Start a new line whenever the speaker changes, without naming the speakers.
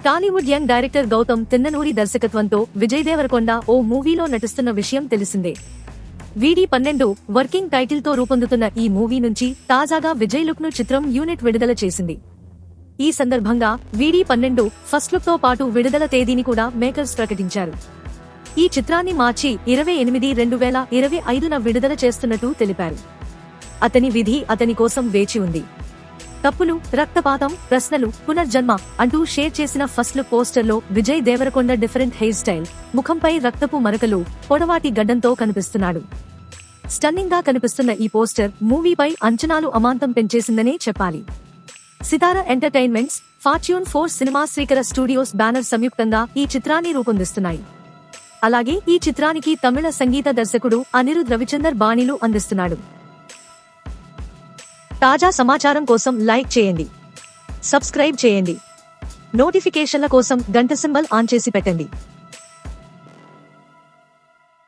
Tollywood young director Gautam Tinnanuri దర్శకత్వంతో Vijay Devarakonda ఓ మూవీలో నటిస్తున్న విషయం తెలిసిందే. VD12 వర్కింగ్ టైటిల్ తో రూపొందుతున్న ఈ మూవీ నుంచి తాజాగా విజయ్ లుక్ ను చిత్రం యూనిట్ విడుదల చేసింది. ఈ సందర్భంగా VD12 ఫస్ట్ లుక్ తో పాటు విడుదల తేదీని కూడా మేకర్స్ ప్రకటించారు. ఈ చిత్రాన్ని మార్చి 28/2025న విడుదల చేస్తున్నట్టు తెలిపారు. అతని విధి అతని కోసం వేచి ఉంది. తప్పులు, రక్తపాతం, ప్రశ్నలు, పునర్జన్మ అంటూ షేర్ చేసిన ఫస్ట్ లుక్ పోస్టర్ లో Vijay Devarakonda different hairstyle, ముఖంపై రక్తపు మరకలు, పొడవాటి గడ్డంతో కనిపిస్తున్నాడు. స్టన్నింగ్ గా కనిపిస్తున్న ఈ పోస్టర్ మూవీపై అంచనాలు అమాంతం పెంచేసిందనే చెప్పాలి. సితారా ఎంటర్టైన్మెంట్స్, ఫార్చ్యూన్ 4 సినిమా శ్రీకర స్టూడియోస్ బ్యానర్ సంయుక్తంగా ఈ చిత్రాన్ని రూపొందిస్తున్నాయి. అలాగే ఈ చిత్రానికి తమిళ సంగీత దర్శకుడు అనిరుద్ రవిచందర్ బాణీలు అందిస్తున్నాడు. తాజా సమాచారం కోసం లైక్ చేయండి, సబ్స్క్రైబ్ చేయండి, నోటిఫికేషన్ల కోసం గంట సింబల్ ఆన్ చేసి పెట్టండి.